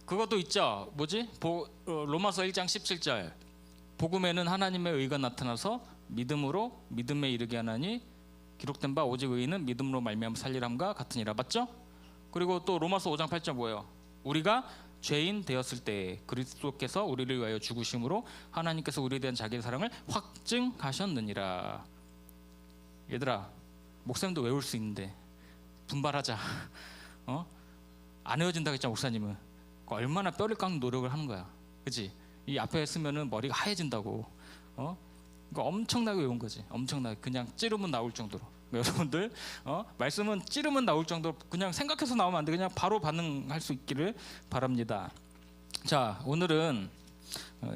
그것도 있죠. 뭐지? 로마서 1장 17절. 복음에는 하나님의 의가 나타나서 믿음으로 믿음에 이르게 하나니 기록된 바 오직 의인은 믿음으로 말미암아 살리람과 같으니라. 맞죠? 그리고 또 로마서 5장 8절 뭐예요? 우리가 죄인 되었을 때 그리스도께서 우리를 위하여 죽으심으로 하나님께서 우리에 대한 자기의 사랑을 확증하셨느니라. 얘들아, 목사님도 외울 수 있는데 분발하자. 안 외워진다고 했잖아. 목사님은 얼마나 뼈를 깎는 노력을 하는 거야, 그치? 이 앞에 쓰면은 머리가 하얘진다고. 그러니까 엄청나게 외운 거지. 엄청나게 그냥 찌르면 나올 정도로. 여러분들 말씀은 찌르면 나올 정도로 그냥 생각해서 나오면 안 돼. 그냥 바로 반응할 수 있기를 바랍니다. 자, 오늘은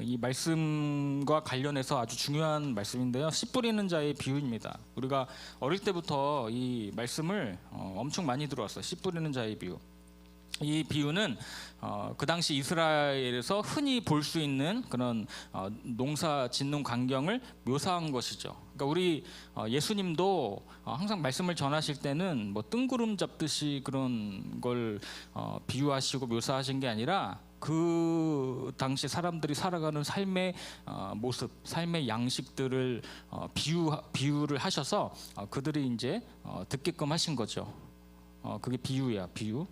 이 말씀과 관련해서 아주 중요한 말씀인데요, 씨 뿌리는 자의 비유입니다. 우리가 어릴 때부터 이 말씀을 엄청 많이 들어왔어요. 씨 뿌리는 자의 비유. 이 비유는 그 당시 이스라엘에서 흔히 볼 수 있는 그런 농사 짓는 광경을 묘사한 것이죠. 그러니까 우리 예수님도 항상 말씀을 전하실 때는 뭐 뜬구름 잡듯이 그런 걸 비유하시고 묘사하신 게 아니라 그 당시 사람들이 살아가는 삶의 모습, 삶의 양식들을 비유를 하셔서 그들이 이제 듣게끔 하신 거죠. 그게 비유야, 비유.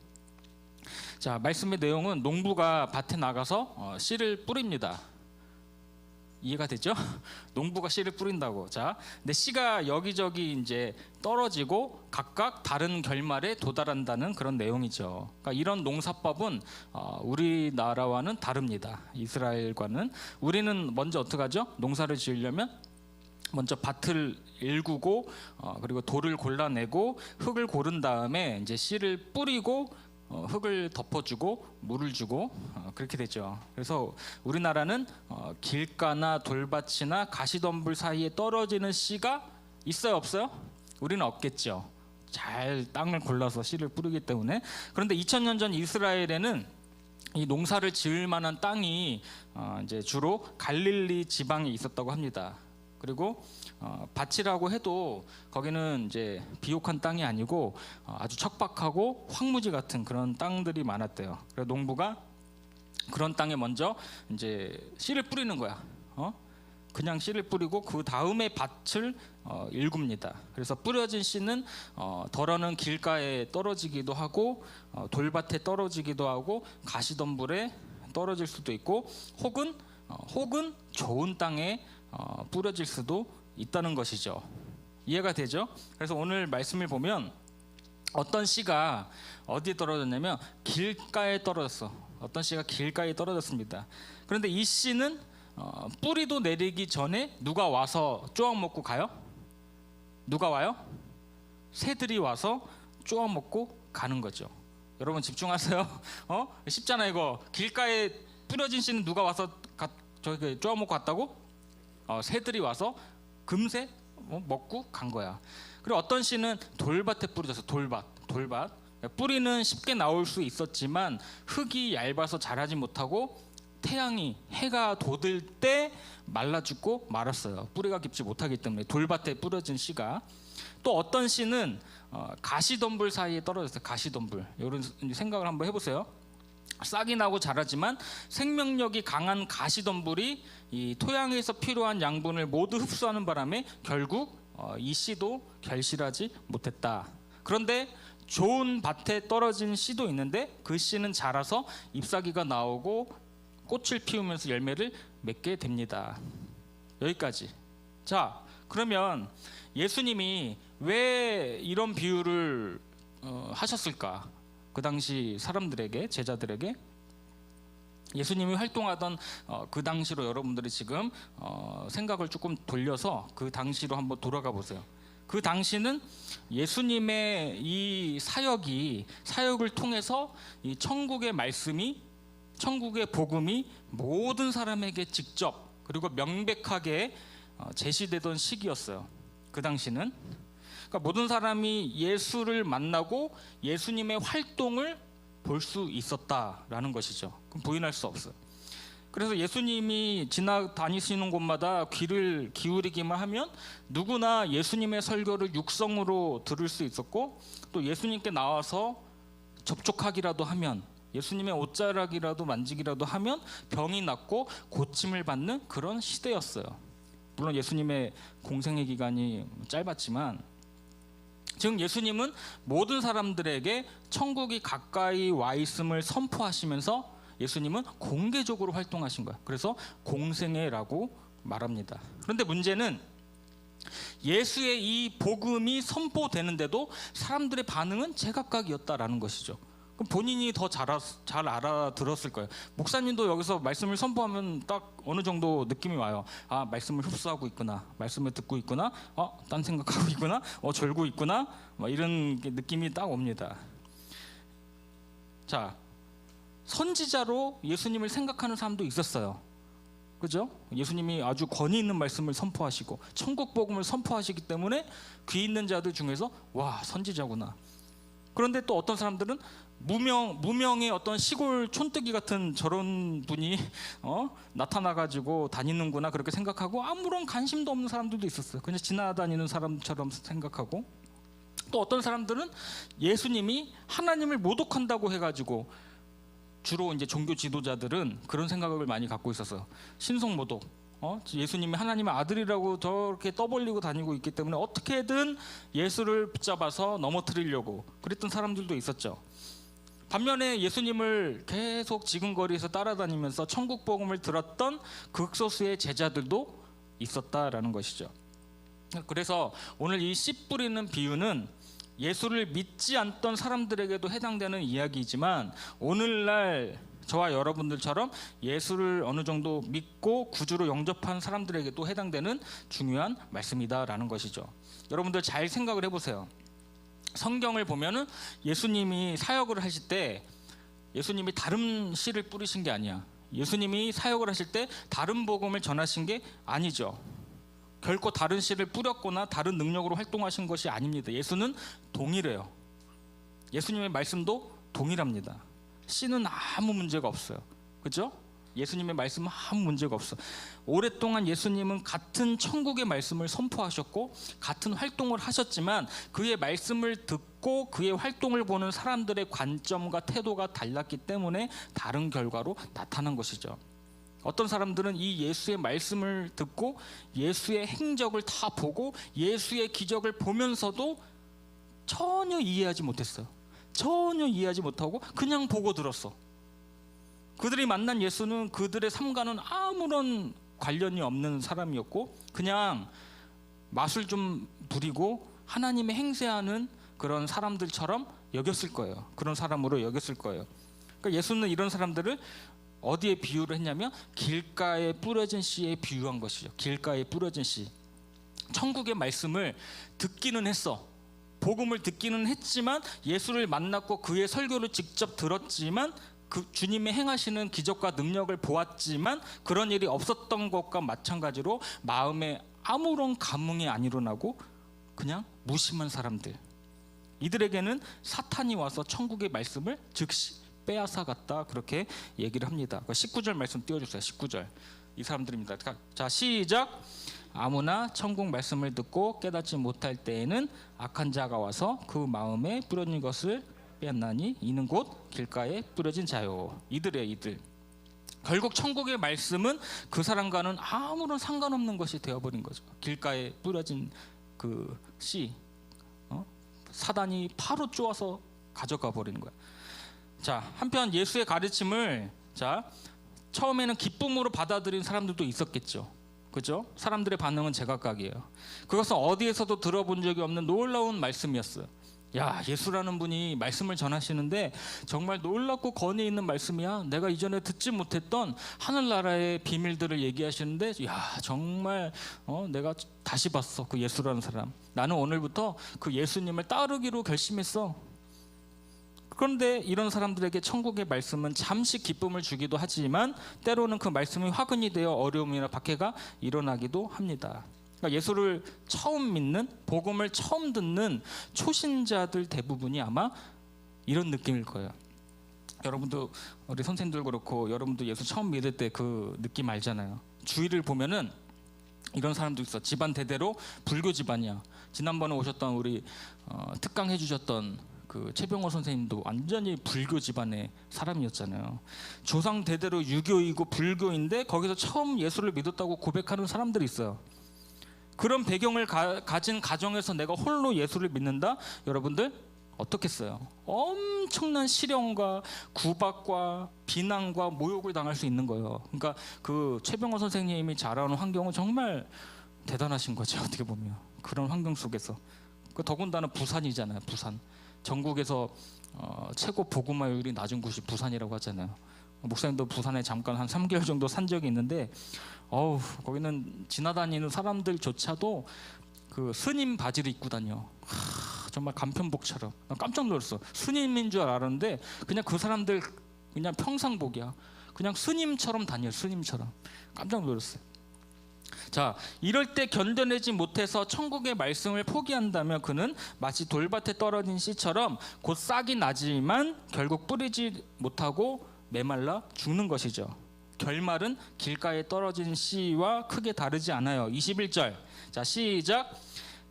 자, 말씀의 내용은 농부가 밭에 나가서 씨를 뿌립니다. 이해가 되죠? 농부가 씨를 뿌린다고. 자, 근데 씨가 여기저기 이제 떨어지고 각각 다른 결말에 도달한다는 그런 내용이죠. 그러니까 이런 농사법은 우리나라와는 다릅니다. 이스라엘과는. 우리는 먼저 어떻게 하죠? 농사를 지으려면 먼저 밭을 일구고 그리고 돌을 골라내고 흙을 고른 다음에 이제 씨를 뿌리고 흙을 덮어주고 물을 주고 그렇게 되죠. 그래서 우리나라는 길가나 돌밭이나 가시덤불 사이에 떨어지는 씨가 있어요, 없어요? 우리는 없겠죠. 잘 땅을 골라서 씨를 뿌리기 때문에. 그런데 2000년 전 이스라엘에는 이 농사를 지을 만한 땅이 이제 주로 갈릴리 지방에 있었다고 합니다. 그리고 밭이라고 해도 거기는 이제 비옥한 땅이 아니고 아주 척박하고 황무지 같은 그런 땅들이 많았대요. 그래서 농부가 그런 땅에 먼저 이제 씨를 뿌리는 거야. 그냥 씨를 뿌리고 그 다음에 밭을 일굽니다. 그래서 뿌려진 씨는 덜어는 길가에 떨어지기도 하고 돌밭에 떨어지기도 하고 가시덤불에 떨어질 수도 있고 혹은 좋은 땅에 뿌려질 수도 있다는 것이죠. 이해가 되죠? 그래서 오늘 말씀을 보면 어떤 씨가 어디에 떨어졌냐면 길가에 떨어졌어. 어떤 씨가 길가에 떨어졌습니다. 그런데 이 씨는 뿌리도 내리기 전에 누가 와서 쪼아 먹고 가요? 누가 와요? 새들이 와서 쪼아 먹고 가는 거죠. 여러분 집중하세요. 쉽잖아 이거. 길가에 뿌려진 씨는 누가 와서 저기 쪼아 먹고 갔다고? 새들이 와서 금세 먹고 간 거야. 그리고 어떤 씨는 돌밭에 뿌려져서 돌밭. 뿌리는 쉽게 나올 수 있었지만 흙이 얇아서 자라지 못하고 해가 돋을 때 말라 죽고 말았어요. 뿌리가 깊지 못하기 때문에. 돌밭에 뿌려진 씨가. 또 어떤 씨는 가시덤불 사이에 떨어졌어요. 가시덤불. 이런 생각을 한번 해보세요. 싹이 나고 자라지만 생명력이 강한 가시덤불이 이 토양에서 필요한 양분을 모두 흡수하는 바람에 결국 이 씨도 결실하지 못했다. 그런데 좋은 밭에 떨어진 씨도 있는데 그 씨는 자라서 잎사귀가 나오고 꽃을 피우면서 열매를 맺게 됩니다. 여기까지. 자, 그러면 예수님이 왜 이런 비유를 하셨을까? 그 당시 사람들에게, 제자들에게. 예수님이 활동하던 그 당시로 여러분들이 지금 생각을 조금 돌려서 그 당시로 한번 돌아가 보세요. 그 당시는 예수님의 이 사역을 통해서 이 천국의 말씀이, 천국의 복음이 모든 사람에게 직접 그리고 명백하게 제시되던 시기였어요. 그 당시는. 그러니까 모든 사람이 예수를 만나고 예수님의 활동을 볼 수 있었다라는 것이죠. 그럼 부인할 수 없어요. 그래서 예수님이 지나다니시는 곳마다 귀를 기울이기만 하면 누구나 예수님의 설교를 육성으로 들을 수 있었고 또 예수님께 나와서 접촉하기라도 하면 예수님의 옷자락이라도 만지기라도 하면 병이 낫고 고침을 받는 그런 시대였어요. 물론 예수님의 공생의 기간이 짧았지만 지금 예수님은 모든 사람들에게 천국이 가까이 와 있음을 선포하시면서 예수님은 공개적으로 활동하신 거야. 그래서 공생애라고 말합니다. 그런데 문제는 예수의 이 복음이 선포되는데도 사람들의 반응은 제각각이었다라는 것이죠. 그럼 본인이 더 잘 알아들었을 거예요. 목사님도 여기서 말씀을 선포하면 딱 어느 정도 느낌이 와요. 아, 말씀을 흡수하고 있구나, 말씀을 듣고 있구나, 딴 생각하고 있구나, 졸고 있구나, 이런 느낌이 딱 옵니다. 자, 선지자로 예수님을 생각하는 사람도 있었어요. 그죠? 예수님이 아주 권위 있는 말씀을 선포하시고 천국 복음을 선포하시기 때문에 귀 있는 자들 중에서 와, 선지자구나. 그런데 또 어떤 사람들은 무명의 어떤 시골 촌뜨기 같은 저런 분이 나타나가지고 다니는구나 그렇게 생각하고 아무런 관심도 없는 사람들도 있었어요. 그냥 지나다니는 사람처럼 생각하고, 또 어떤 사람들은 예수님이 하나님을 모독한다고 해가지고, 주로 이제 종교 지도자들은 그런 생각을 많이 갖고 있었어요. 신성 모독. 예수님이 하나님의 아들이라고 저렇게 떠벌리고 다니고 있기 때문에 어떻게든 예수를 붙잡아서 넘어뜨리려고 그랬던 사람들도 있었죠. 반면에 예수님을 계속 지근거리에서 따라다니면서 천국 복음을 들었던 극소수의 제자들도 있었다라는 것이죠. 그래서 오늘 이 씨 뿌리는 비유는 예수를 믿지 않던 사람들에게도 해당되는 이야기이지만 오늘날 저와 여러분들처럼 예수를 어느 정도 믿고 구주로 영접한 사람들에게도 해당되는 중요한 말씀이다라는 것이죠. 여러분들 잘 생각을 해보세요. 성경을 보면은 예수님이 사역을 하실 때 예수님이 다른 씨를 뿌리신 게 아니야. 예수님이 사역을 하실 때 다른 복음을 전하신 게 아니죠. 결코 다른 씨를 뿌렸거나 다른 능력으로 활동하신 것이 아닙니다. 예수는 동일해요. 예수님의 말씀도 동일합니다. 씨는 아무 문제가 없어요. 그렇죠? 예수님의 말씀은 아무 문제가 없어. 오랫동안 예수님은 같은 천국의 말씀을 선포하셨고 같은 활동을 하셨지만 그의 말씀을 듣고 그의 활동을 보는 사람들의 관점과 태도가 달랐기 때문에 다른 결과로 나타난 것이죠. 어떤 사람들은 이 예수의 말씀을 듣고 예수의 행적을 다 보고 예수의 기적을 보면서도 전혀 이해하지 못했어요. 전혀 이해하지 못하고 그냥 보고 들었어. 그들이 만난 예수는 그들의 삶과는 아무런 관련이 없는 사람이었고 그냥 맛을 좀 부리고 하나님의 행세하는 그런 사람들처럼 여겼을 거예요. 그런 사람으로 여겼을 거예요. 그러니까 예수는 이런 사람들을 어디에 비유를 했냐면 길가에 뿌려진 씨에 비유한 것이죠. 길가에 뿌려진 씨. 천국의 말씀을 듣기는 했어. 복음을 듣기는 했지만 예수를 만났고 그의 설교를 직접 들었지만 그 주님이 행하시는 기적과 능력을 보았지만 그런 일이 없었던 것과 마찬가지로 마음에 아무런 감흥이 안 일어나고 그냥 무심한 사람들, 이들에게는 사탄이 와서 천국의 말씀을 즉시 빼앗아 갔다 그렇게 얘기를 합니다. 19절 말씀 띄워주세요. 19절 이 사람들입니다. 자, 시작. 아무나 천국 말씀을 듣고 깨닫지 못할 때에는 악한 자가 와서 그 마음에 뿌려진 것을 빼앗나니 이는 곧 길가에 뿌려진 자요. 이들이에요. 이들. 결국 천국의 말씀은 그 사람과는 아무런 상관없는 것이 되어버린 거죠. 길가에 뿌려진 그 씨, 사단이 바로 쪼아서 가져가 버리는 거야. 자, 한편 예수의 가르침을 처음에는 기쁨으로 받아들인 사람들도 있었겠죠. 그죠? 사람들의 반응은 제각각이에요. 그것은 어디에서도 들어본 적이 없는 놀라운 말씀이었어요. 야, 예수라는 분이 말씀을 전하시는데 정말 놀랍고 권위 있는 말씀이야. 내가 이전에 듣지 못했던 하늘나라의 비밀들을 얘기하시는데 야, 정말 내가 다시 봤어. 그 예수라는 사람. 나는 오늘부터 그 예수님을 따르기로 결심했어. 그런데 이런 사람들에게 천국의 말씀은 잠시 기쁨을 주기도 하지만 때로는 그 말씀이 화근이 되어 어려움이나 박해가 일어나기도 합니다. 그러니까 예수를 처음 믿는, 복음을 처음 듣는 초신자들 대부분이 아마 이런 느낌일 거예요. 여러분도 우리 선생님들 그렇고 여러분도 예수 처음 믿을 때 그 느낌 알잖아요. 주위를 보면은 이런 사람도 있어. 집안 대대로 불교 집안이야. 지난번에 오셨던 우리 특강 해주셨던 그 최병호 선생님도 완전히 불교 집안의 사람이었잖아요. 조상 대대로 유교이고 불교인데 거기서 처음 예수를 믿었다고 고백하는 사람들이 있어요. 그런 배경을 가진 가정에서 내가 홀로 예수를 믿는다? 여러분들 어떻겠어요? 엄청난 시련과 구박과 비난과 모욕을 당할 수 있는 거예요. 그러니까 그 최병호 선생님이 자라는 환경은 정말 대단하신 거죠. 어떻게 보면 그런 환경 속에서 그 더군다나 부산이잖아요. 부산 전국에서 최고 복음화율이 낮은 곳이 부산이라고 하잖아요. 목사님도 부산에 잠깐 한 3개월 정도 산 적이 있는데 거기는 지나다니는 사람들조차도 그 스님 바지를 입고 다녀. 정말 간편복처럼. 난 깜짝 놀랐어. 스님인 줄 알았는데 그냥 그 사람들 그냥 평상복이야. 그냥 스님처럼 다녀. 스님처럼. 깜짝 놀랐어요. 자, 이럴 때 견뎌내지 못해서 천국의 말씀을 포기한다면 그는 마치 돌밭에 떨어진 씨처럼 곧 싹이 나지만 결국 뿌리지 못하고 메말라 죽는 것이죠. 결말은 길가에 떨어진 씨와 크게 다르지 않아요. 21절. 자, 시작.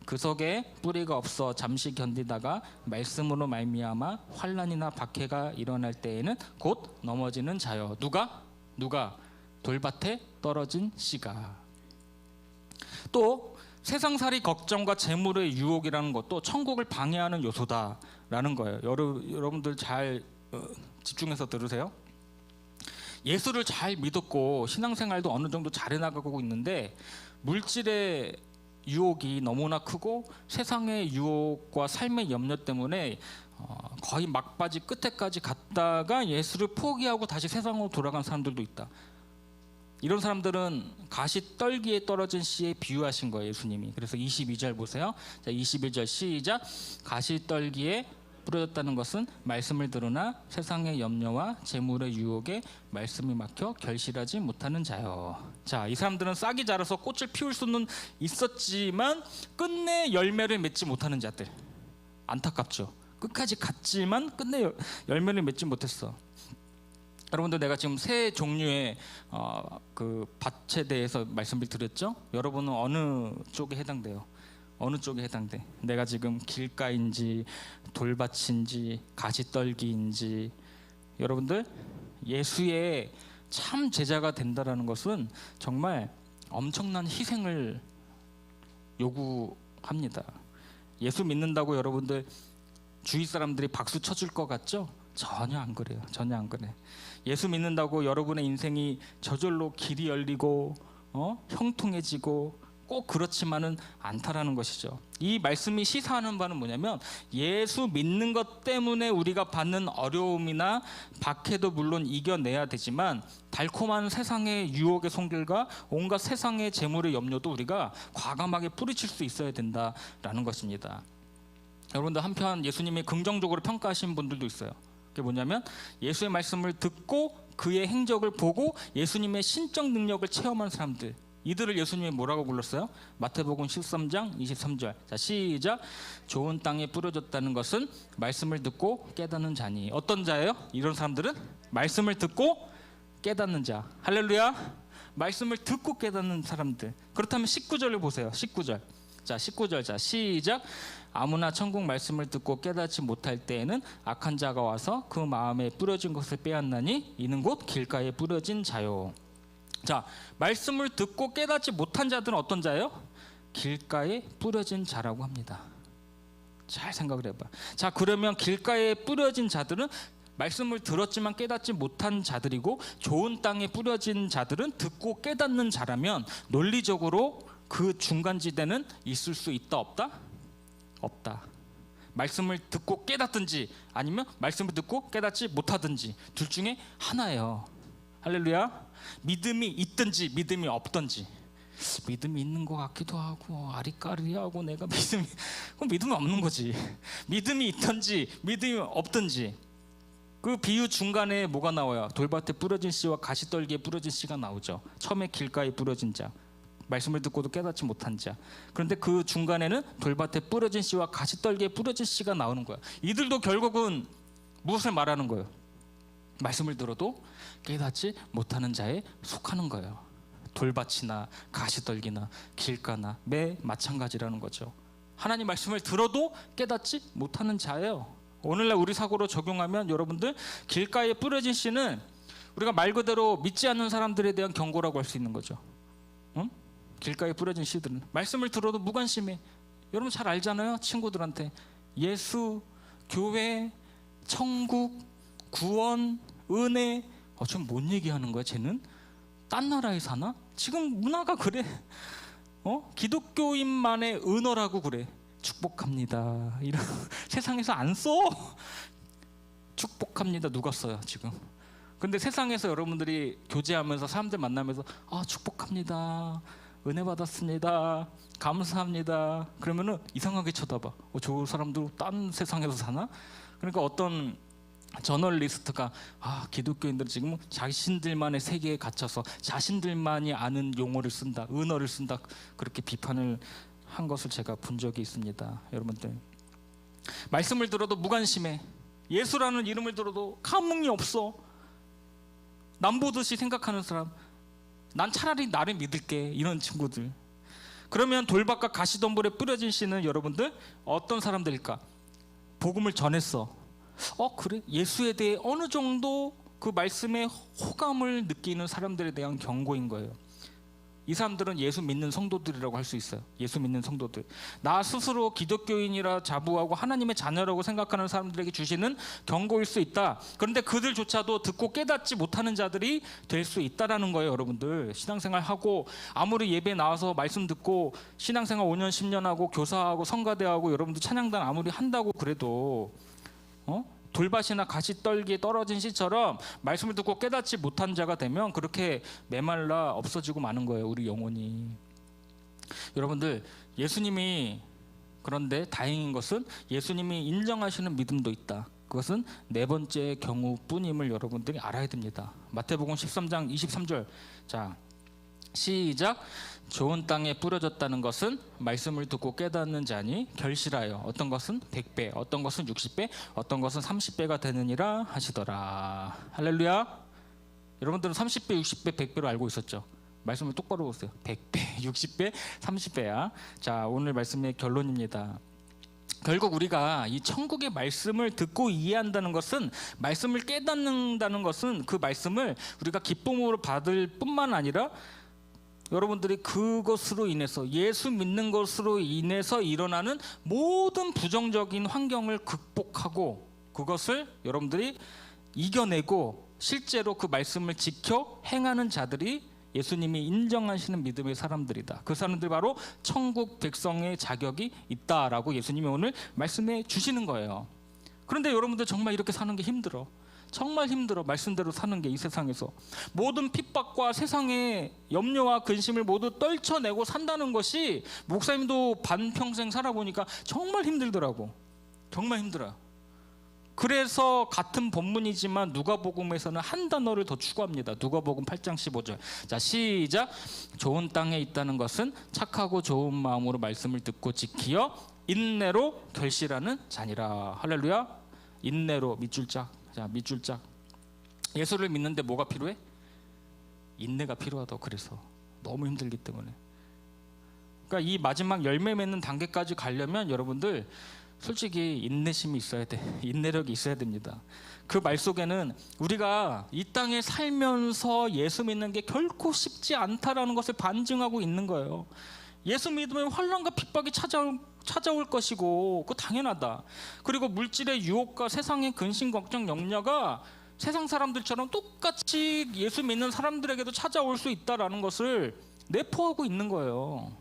그 속에 뿌리가 없어 잠시 견디다가 말씀으로 말미암아 환난이나 박해가 일어날 때에는 곧 넘어지는 자요. 누가? 돌밭에 떨어진 씨가. 또 세상살이 걱정과 재물의 유혹이라는 것도 천국을 방해하는 요소다라는 거예요. 여러분들 잘 집중해서 들으세요. 예수를 잘 믿었고 신앙생활도 어느 정도 잘 해나가고 있는데 물질의 유혹이 너무나 크고 세상의 유혹과 삶의 염려 때문에 거의 막바지 끝에까지 갔다가 예수를 포기하고 다시 세상으로 돌아간 사람들도 있다. 이런 사람들은 가시떨기에 떨어진 씨에 비유하신 거예요, 예수님이. 그래서 22절 보세요. 자, 21절 시작. 가시떨기에 뿌려졌다는 것은 말씀을 들으나 세상의 염려와 재물의 유혹에 말씀이 막혀 결실하지 못하는 자요. 자, 이 사람들은 싹이 자라서 꽃을 피울 수는 있었지만 끝내 열매를 맺지 못하는 자들. 안타깝죠. 끝까지 갔지만 끝내 열매를 맺지 못했어. 여러분들, 내가 지금 세 종류의 그 밭에 대해서 말씀을 드렸죠. 여러분은 어느 쪽에 해당돼요? 어느 쪽에 해당돼? 내가 지금 길가인지 돌밭인지 가시떨기인지. 여러분들, 예수의 참 제자가 된다라는 것은 정말 엄청난 희생을 요구합니다. 예수 믿는다고 여러분들 주위 사람들이 박수 쳐줄 것 같죠? 전혀 안 그래요. 전혀 안 그래. 예수 믿는다고 여러분의 인생이 저절로 길이 열리고 형통해지고 꼭 그렇지만은 않다라는 것이죠. 이 말씀이 시사하는 바는 뭐냐면 예수 믿는 것 때문에 우리가 받는 어려움이나 박해도 물론 이겨내야 되지만 달콤한 세상의 유혹의 손길과 온갖 세상의 재물의 염려도 우리가 과감하게 뿌리칠 수 있어야 된다라는 것입니다. 여러분들, 한편 예수님이 긍정적으로 평가하신 분들도 있어요. 그게 뭐냐면 예수의 말씀을 듣고 그의 행적을 보고 예수님의 신적 능력을 체험한 사람들, 이들을 예수님이 뭐라고 불렀어요? 마태복음 13장 23절. 자, 시작. 좋은 땅에 뿌려졌다는 것은 말씀을 듣고 깨닫는 자니. 어떤 자예요? 이런 사람들은 말씀을 듣고 깨닫는 자. 할렐루야. 말씀을 듣고 깨닫는 사람들. 그렇다면 19절을 보세요. 19절. 자, 19절. 자, 시작. 아무나 천국 말씀을 듣고 깨닫지 못할 때에는 악한 자가 와서 그 마음에 뿌려진 것을 빼앗나니 이는 곧 길가에 뿌려진 자요. 자, 말씀을 듣고 깨닫지 못한 자들은 어떤 자예요? 길가에 뿌려진 자라고 합니다. 잘 생각을 해봐. 자, 그러면 길가에 뿌려진 자들은 말씀을 들었지만 깨닫지 못한 자들이고, 좋은 땅에 뿌려진 자들은 듣고 깨닫는 자라면 논리적으로 그 중간지대는 있을 수 있다, 없다? 없다. 말씀을 듣고 깨닫든지 아니면 말씀을 듣고 깨닫지 못하든지 둘 중에 하나예요. 할렐루야. 믿음이 있든지 믿음이 없든지. 믿음이 있는 것 같기도 하고 아리까리하고 내가 믿음이 없는 거지. 믿음이 있든지 믿음이 없든지. 그 비유 중간에 뭐가 나와요? 돌밭에 뿌려진 씨와 가시떨기에 뿌려진 씨가 나오죠. 처음에 길가에 뿌려진 자, 말씀을 듣고도 깨닫지 못한 자. 그런데 그 중간에는 돌밭에 뿌려진 씨와 가시떨기에 뿌려진 씨가 나오는 거야. 이들도 결국은 무엇을 말하는 거예요? 말씀을 들어도 깨닫지 못하는 자에 속하는 거예요. 돌밭이나 가시떨기나 길가나 매 마찬가지라는 거죠. 하나님 말씀을 들어도 깨닫지 못하는 자예요. 오늘날 우리 사고로 적용하면 여러분들 길가에 뿌려진 씨는 우리가 말 그대로 믿지 않는 사람들에 대한 경고라고 할 수 있는 거죠. 응? 길가에 뿌려진 씨들은 말씀을 들어도 무관심해. 여러분 잘 알잖아요. 친구들한테 예수, 교회, 천국, 구원, 은혜. 지금 뭔 얘기하는 거야 쟤는? 딴 나라에 사나? 지금 문화가 그래. 기독교인만의 은어라고 그래. 축복합니다. 이런 세상에서 안 써. 축복합니다 누가 써요 지금? 근데 세상에서 여러분들이 교제하면서 사람들 만나면서 축복합니다. 은혜 받았습니다. 감사합니다. 그러면은 이상하게 쳐다봐. 저 사람들 딴 세상에서 사나? 그러니까 어떤 저널리스트가 기독교인들은 지금 자신들만의 세계에 갇혀서 자신들만이 아는 용어를 쓴다, 은어를 쓴다, 그렇게 비판을 한 것을 제가 본 적이 있습니다. 여러분들 말씀을 들어도 무관심해. 예수라는 이름을 들어도 감흥이 없어. 남보듯이 생각하는 사람, 난 차라리 나를 믿을게, 이런 친구들. 그러면 돌밭과 가시덤불에 뿌려진 씨는 여러분들 어떤 사람들일까? 복음을 전했어. 그래? 예수에 대해 어느 정도 그 말씀에 호감을 느끼는 사람들에 대한 경고인 거예요. 이 사람들은 예수 믿는 성도들이라고 할 수 있어요. 예수 믿는 성도들. 나 스스로 기독교인이라 자부하고 하나님의 자녀라고 생각하는 사람들에게 주시는 경고일 수 있다. 그런데 그들조차도 듣고 깨닫지 못하는 자들이 될 수 있다라는 거예요. 여러분들 신앙생활 하고 아무리 예배 나와서 말씀 듣고 신앙생활 5년 10년 하고 교사하고 성가대하고 여러분들 찬양단 아무리 한다고 그래도 돌밭이나 가시떨기에 떨어진 씨처럼 말씀을 듣고 깨닫지 못한 자가 되면 그렇게 메말라 없어지고 마는 거예요. 우리 영혼이. 여러분들 예수님이, 그런데 다행인 것은 예수님이 인정하시는 믿음도 있다. 그것은 네 번째 경우뿐임을 여러분들이 알아야 됩니다. 마태복음 13장 23절. 자, 시작. 좋은 땅에 뿌려졌다는 것은 말씀을 듣고 깨닫는 자니 결실하여 어떤 것은 100배, 어떤 것은 60배, 어떤 것은 30배가 되느니라 하시더라. 할렐루야. 여러분들은 30배, 60배, 100배로 알고 있었죠? 말씀을 똑바로 보세요. 100배, 60배, 30배야. 자, 오늘 말씀의 결론입니다. 결국 우리가 이 천국의 말씀을 듣고 이해한다는 것은, 말씀을 깨닫는다는 것은 그 말씀을 우리가 기쁨으로 받을 뿐만 아니라 여러분들이 그것으로 인해서, 예수 믿는 것으로 인해서 일어나는 모든 부정적인 환경을 극복하고 그것을 여러분들이 이겨내고 실제로 그 말씀을 지켜 행하는 자들이 예수님이 인정하시는 믿음의 사람들이다. 그 사람들이 바로 천국 백성의 자격이 있다라고 예수님이 오늘 말씀해 주시는 거예요. 그런데 여러분들 정말 이렇게 사는 게 힘들어. 정말 힘들어. 말씀대로 사는 게 이 세상에서 모든 핍박과 세상의 염려와 근심을 모두 떨쳐내고 산다는 것이, 목사님도 반평생 살아보니까 정말 힘들더라고. 정말 힘들어요. 그래서 같은 본문이지만 누가복음에서는 한 단어를 더 추가합니다. 누가복음 8장 15절. 자, 시작. 좋은 땅에 있다는 것은 착하고 좋은 마음으로 말씀을 듣고 지키어 인내로 결실하는 자니라. 할렐루야. 인내로. 밑줄 짝. 자, 밑줄 짝. 예수를 믿는데 뭐가 필요해? 인내가 필요하다고. 그래서 너무 힘들기 때문에. 그러니까 이 마지막 열매 맺는 단계까지 가려면 여러분들 솔직히 인내심이 있어야 돼. 인내력이 있어야 됩니다. 그 말 속에는 우리가 이 땅에 살면서 예수 믿는 게 결코 쉽지 않다라는 것을 반증하고 있는 거예요. 예수 믿으면 환난과 핍박이 찾아올 것이고 그거 당연하다. 그리고 물질의 유혹과 세상의 근심, 걱정, 염려가 세상 사람들처럼 똑같이 예수 믿는 사람들에게도 찾아올 수 있다라는 것을 내포하고 있는 거예요.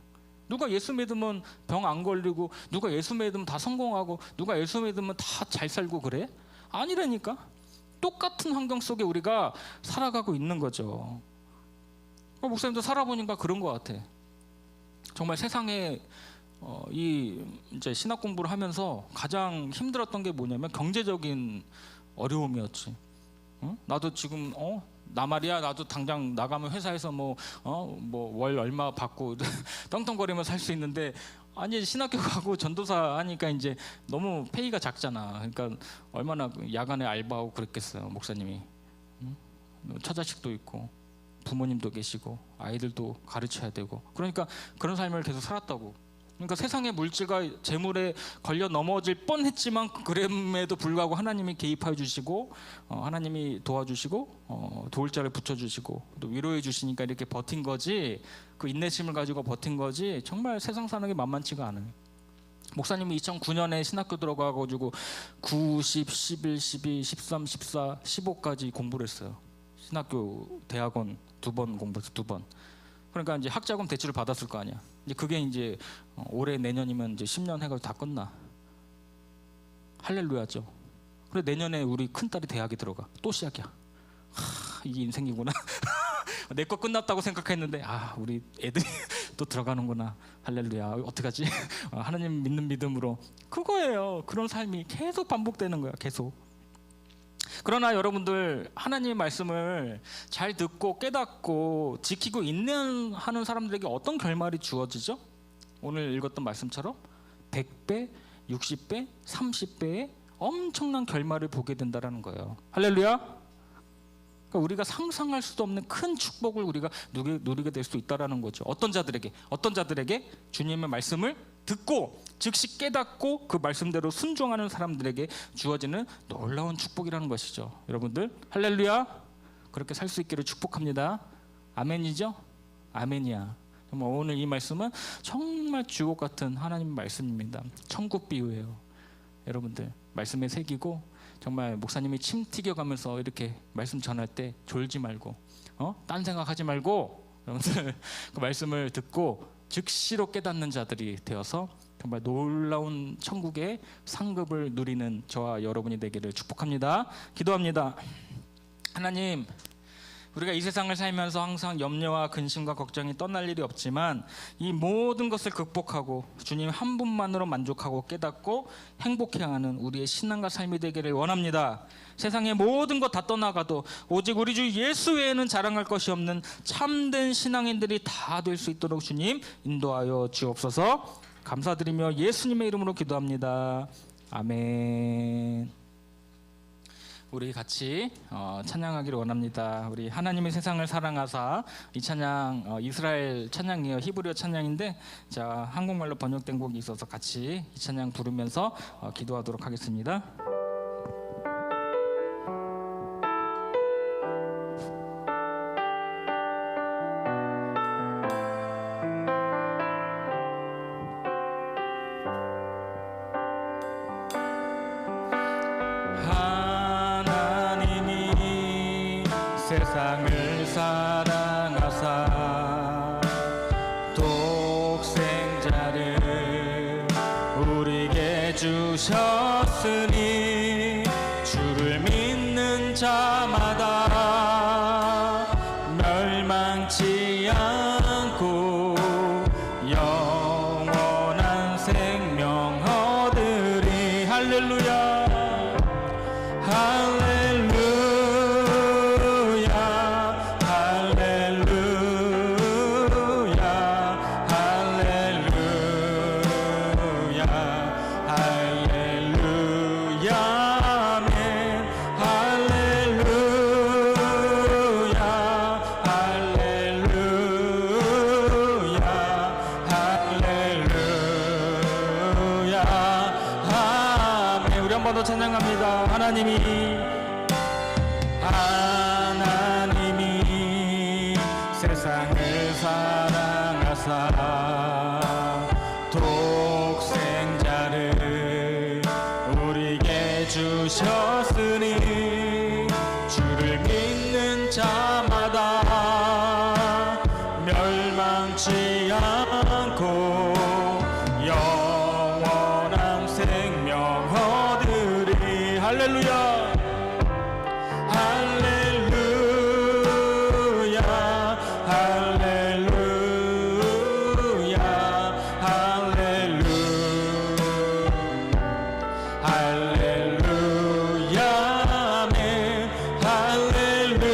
누가 예수 믿으면 병 안 걸리고, 누가 예수 믿으면 다 성공하고, 누가 예수 믿으면 다 잘 살고 그래? 아니라니까. 똑같은 환경 속에 우리가 살아가고 있는 거죠. 목사님도 살아보니까 그런 것 같아. 정말 세상에 이제 신학 공부를 하면서 가장 힘들었던 게 뭐냐면 경제적인 어려움이었지. 나도 지금 나 말이야, 나도 당장 나가면 회사에서 뭐 월 얼마 받고 떵떵거리며 살 수 있는데, 아니 신학교 가고 전도사 하니까 이제 너무 페이가 작잖아. 그러니까 얼마나 야간에 알바하고 그랬겠어요, 목사님이. 처자식도 있고 부모님도 계시고 아이들도 가르쳐야 되고, 그러니까 그런 삶을 계속 살았다고. 그러니까 세상의 물질과 재물에 걸려 넘어질 뻔했지만 그럼에도 불구하고 하나님이 개입하여 주시고 하나님이 도와주시고 도울 자를 붙여주시고 또 위로해 주시니까 이렇게 버틴 거지. 그 인내심을 가지고 버틴 거지. 정말 세상 사는 게 만만치가 않아요. 목사님이 2009년에 신학교 들어가가지고 9, 10, 11, 12, 13, 14, 15까지 공부를 했어요. 신학교 대학원 2번 공부해서 2번. 그러니까 이제 학자금 대출을 받았을 거 아니야. 이제 그게 이제 올해 내년이면 이제 10년 해가지고 다 끝나. 할렐루야죠. 그래 내년에 우리 큰 딸이 대학에 들어가. 또 시작이야. 이게 인생이구나. 내 거 끝났다고 생각했는데 우리 애들이 또 들어가는구나. 할렐루야. 어떡하지? 하나님 믿는 믿음으로. 그거예요. 그런 삶이 계속 반복되는 거야. 계속. 그러나 여러분들 하나님의 말씀을 잘 듣고 깨닫고 지키고 인내하는 사람들에게 어떤 결말이 주어지죠? 오늘 읽었던 말씀처럼 100배, 60배, 30배의 엄청난 결말을 보게 된다는 거예요. 할렐루야. 그러니까 우리가 상상할 수도 없는 큰 축복을 우리가 누리게 될 수 있다는 거죠. 어떤 자들에게 주님의 말씀을 듣고 즉시 깨닫고 그 말씀대로 순종하는 사람들에게 주어지는 놀라운 축복이라는 것이죠. 여러분들 할렐루야. 그렇게 살 수 있기를 축복합니다. 아멘이죠? 아멘이야. 정말 오늘 이 말씀은 정말 주옥 같은 하나님의 말씀입니다. 천국 비유예요. 여러분들 말씀에 새기고 정말 목사님이 침 튀겨가면서 이렇게 말씀 전할 때 졸지 말고 딴 생각하지 말고 여러분들 그 말씀을 듣고 즉시로 깨닫는 자들이 되어서 정말 놀라운 천국의 상급을 누리는 저와 여러분이 되기를 축복합니다. 기도합니다. 하나님, 우리가 이 세상을 살면서 항상 염려와 근심과 걱정이 떠날 일이 없지만 이 모든 것을 극복하고 주님 한 분만으로 만족하고 깨닫고 행복해하는 우리의 신앙과 삶이 되기를 원합니다. 세상의 모든 것 다 떠나가도 오직 우리 주 예수 외에는 자랑할 것이 없는 참된 신앙인들이 다 될 수 있도록 주님 인도하여 주옵소서. 감사드리며 예수님의 이름으로 기도합니다. 아멘. 우리 같이 찬양하기를 원합니다. 우리 하나님의 세상을 사랑하사, 이 찬양 이스라엘 찬양이에요. 히브리어 찬양인데 자 한국말로 번역된 곡이 있어서 같이 이 찬양 부르면서 기도하도록 하겠습니다. 세상을 사랑하사 독생자를 우리에게 주셨으니 주를 믿는 자마다 멸망치 않고 영원한 생명 얻으리. 할렐루야. 찬양합니다. 하나님이 세상을 사랑하사 독생자를 우리에게 주셨으니 주를 믿는 자마다 멸망치 않고 영원한 생명 얻으리. 할렐루야. 할렐루야. 할렐루야. 할렐루야. 할렐루야. 아멘. 할렐루야.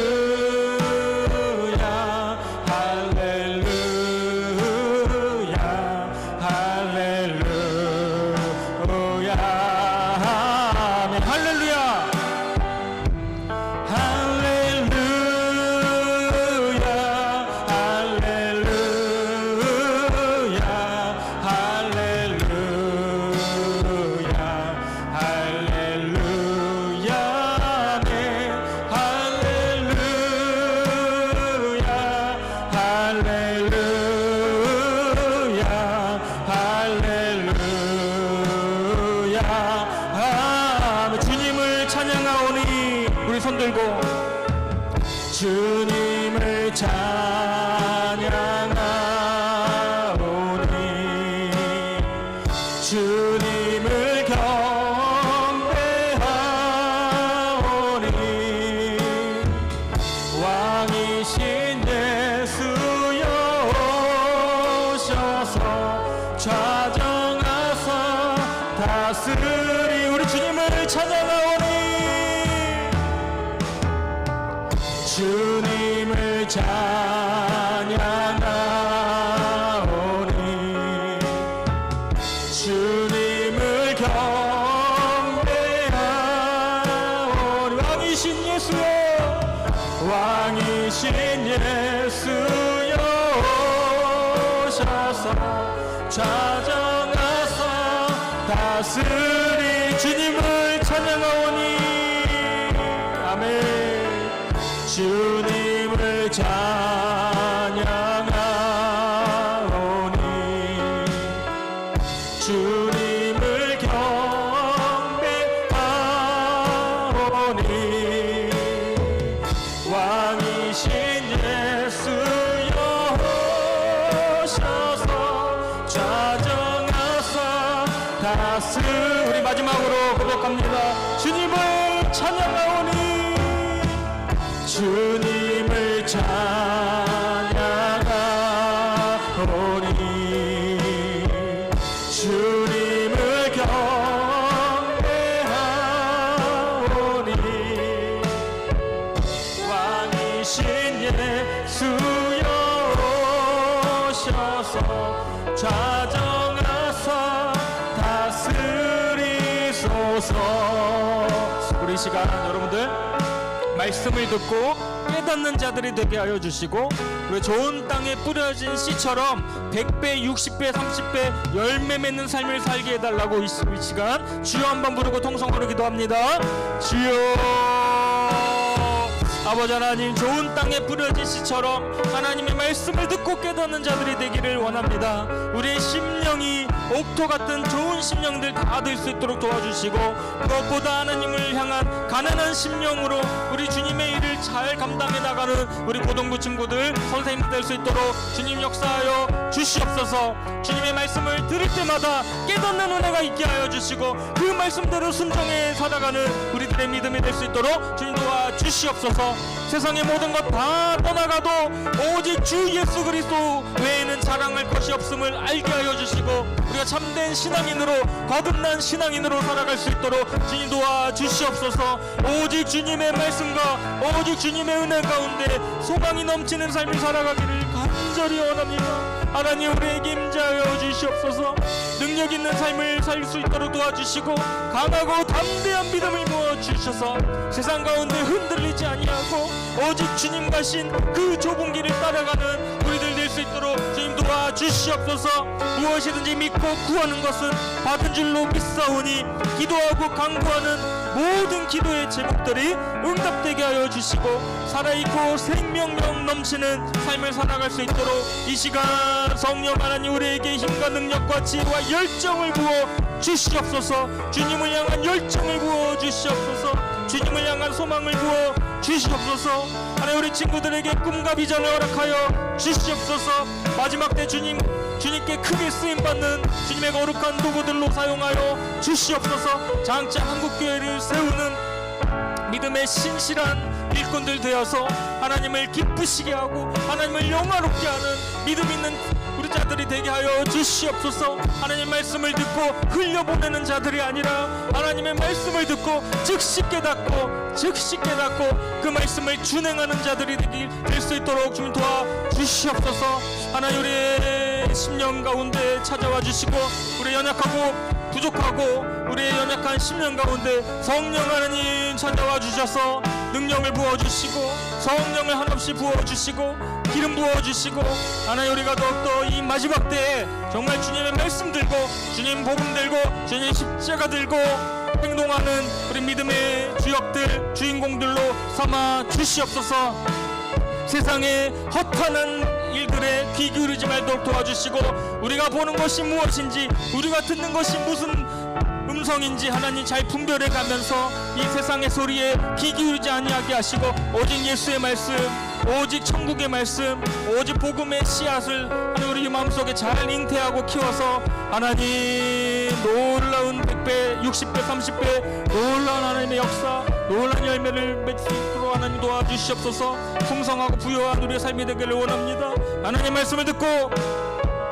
할렐루야. 주님을 찬양하오니 주님을 경배하오니 왕이신 예수여 오셔서 좌정하사 다스리 우리 주님을 찬양하오니 주님을 찬양하오니 주님을 경배하오니 왕이신 예수여 왕이신 예수여 오셔서 좌정하사 다스리 주님을 찬양하오니 아멘 주님을 찬양하오니 주님을 경배하오니 왕이신 예수여 오셔서 좌정하사 다스리 우리 마지막으로 고백합니다. 주님을 찬양하오니 주님을 찬양하오니 주님을 경배하오니 왕이신 예수여 오셔서 좌정하사 다스리소서. 우리 시간 여러분들 말씀을 듣고 깨닫는 자들이 되게 하여 주시고 우리 좋은 땅에 뿌려진 씨처럼 100배, 60배, 30배 열매 맺는 삶을 살게 해달라고 이 시간 주여 한번 부르고 통성으로 기도합니다. 주여 아버지 하나님 좋은 땅에 뿌려진 씨처럼 하나님의 말씀을 듣고 깨닫는 자들이 되기를 원합니다. 우리의 심령이 옥토 같은 좋은 심령들 다 될 수 있도록 도와주시고 무엇보다 하나님을 향한 가난한 심령으로 우리 주님의 일을 잘 감당해 나가는 우리 고등부 친구들 선생님들 될 수 있도록 주님 역사하여 주시옵소서. 주님의 말씀을 들을 때마다 깨닫는 은혜가 있게 하여 주시고 그 말씀대로 순종해 살아가는 우리들의 믿음이 될 수 있도록 주님 도와주시옵소서. 세상의 모든 것 다 떠나가도 오직 주 예수 그리스도 외에는 자랑할 것이 없음을 알게 하여 주시고 우리가 참된 신앙인으로 거듭난 신앙인으로 살아갈 수 있도록 주님 도와주시옵소서. 오직 주님의 말씀과 오직 주님의 은혜 가운데 소망이 넘치는 삶을 살아가기를 간절히 원합니다. 하나님 우리에게 임재하여 주시옵소서. 능력 있는 삶을 살 수 있도록 도와주시고 강하고 담대한 믿음을 부어주셔서 세상 가운데 흔들리지 아니하고 오직 주님 가신 그 좁은 길을 따라가는 우리들 될 수 있도록 주님 도와주시옵소서. 무엇이든지 믿고 구하는 것은 받은 줄로 믿사오니 기도하고 간구하는 모든 기도의 제목들이 응답되게 하여 주시고 살아있고 생명력 넘치는 삶을 살아갈 수 있도록 이 시간 성령 하나님 우리에게 힘과 능력과 지혜와 열정을 부어 주시옵소서. 주님을 향한 열정을 부어 주시옵소서. 주님을 향한 소망을 부어 주시옵소서. 하나님 우리 친구들에게 꿈과 비전을 허락하여 주시옵소서. 마지막 때 주님께 크게 쓰임받는 주님의 거룩한 도구들로 사용하여 주시옵소서. 장차 한국교회를 세우는 믿음의 신실한 일꾼들 되어서 하나님을 기쁘시게 하고 하나님을 영화롭게 하는 믿음 있는 우리 자들이 되게 하여 주시옵소서. 하나님 말씀을 듣고 흘려보내는 자들이 아니라 하나님의 말씀을 듣고 즉시 깨닫고 그 말씀을 준행하는 자들이 될 수 있도록 주님 도와주시옵소서. 하나님 우리의 심령 가운데 찾아와 주시고 우리 연약하고 부족하고 우리의 연약한 심령 가운데 성령 하나님 찾아와 주셔서 능력을 부어주시고 성령을 한없이 부어주시고 기름 부어주시고 하나님 우리가 더욱더 이 마지막 때에 정말 주님의 말씀 들고 주님 복음 들고 주님 십자가 들고 행동하는 우리 믿음의 주역들 주인공들로 삼아 주시옵소서. 세상의 허탄한 일들에 귀 기울이지 말도록 도와주시고 우리가 보는 것이 무엇인지 우리가 듣는 것이 무슨 음성인지 하나님 잘 분별해 가면서 이 세상의 소리에 귀 기울이지 아니하게 하시고 오직 예수의 말씀, 오직 천국의 말씀, 오직 복음의 씨앗을 하나님 우리 마음속에 잘 잉태하고 키워서 하나님 놀라운 100배, 60배, 30배 놀라운 하나님의 역사, 놀라운 열매를 맺을 수 있도록 하나님 도와주시옵소서. 풍성하고 부유한 우리의 삶이 되기를 원합니다. 하나님 말씀을 듣고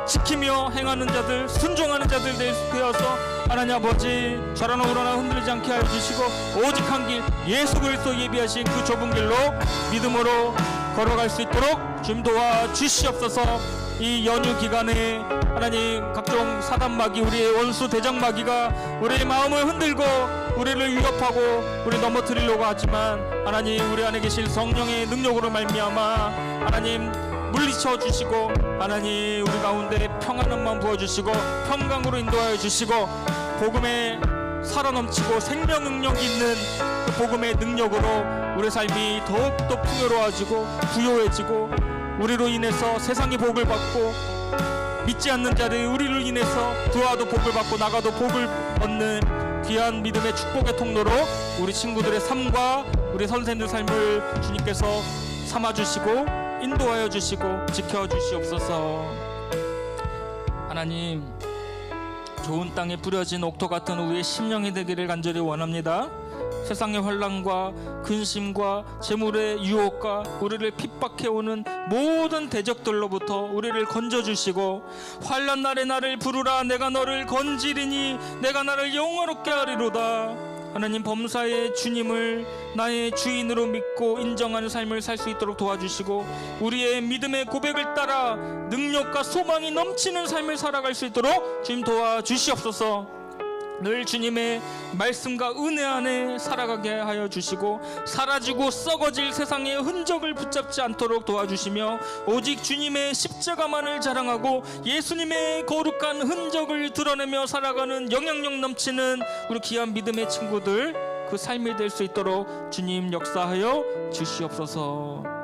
지키며 행하는 자들, 순종하는 자들 되어서 하나님 아버지 좌라나 우라나 흔들리지 않게 하여 주시고 오직 한 길 예수 그리스도 예비하신 그 좁은 길로 믿음으로 걸어갈 수 있도록 주님 도와주시옵소서. 이 연휴 기간에 하나님 각종 사단마귀, 우리의 원수 대장마귀가 우리의 마음을 흔들고 우리를 위협하고 우리 넘어뜨리려고 하지만 하나님 우리 안에 계신 성령의 능력으로 말미암아 하나님 물리쳐 주시고 하나님 우리 가운데 평안한 마음 부어주시고 평강으로 인도하여 주시고 복음에 살아넘치고 생명 능력이 있는 그 복음의 능력으로 우리 삶이 더욱더 풍요로워지고 부요해지고 우리로 인해서 세상이 복을 받고 믿지 않는 자들이 우리를 인해서 들어와도 복을 받고 나가도 복을 얻는 귀한 믿음의 축복의 통로로 우리 친구들의 삶과 우리 선생님들 삶을 주님께서 삼아주시고 인도하여 주시고 지켜주시옵소서. 하나님 좋은 땅에 뿌려진 옥토 같은 우리의 심령이 되기를 간절히 원합니다. 세상의 환난과 근심과 재물의 유혹과 우리를 핍박해오는 모든 대적들로부터 우리를 건져주시고 환난 날에 나를 부르라 내가 너를 건지리니 내가 나를 영화롭게 하리로다. 하나님 범사의 주님을 나의 주인으로 믿고 인정하는 삶을 살 수 있도록 도와주시고 우리의 믿음의 고백을 따라 능력과 소망이 넘치는 삶을 살아갈 수 있도록 주님 도와주시옵소서. 늘 주님의 말씀과 은혜 안에 살아가게 하여 주시고 사라지고 썩어질 세상의 흔적을 붙잡지 않도록 도와주시며 오직 주님의 십자가만을 자랑하고 예수님의 거룩한 흔적을 드러내며 살아가는 영향력 넘치는 우리 귀한 믿음의 친구들 그 삶이 될 수 있도록 주님 역사하여 주시옵소서.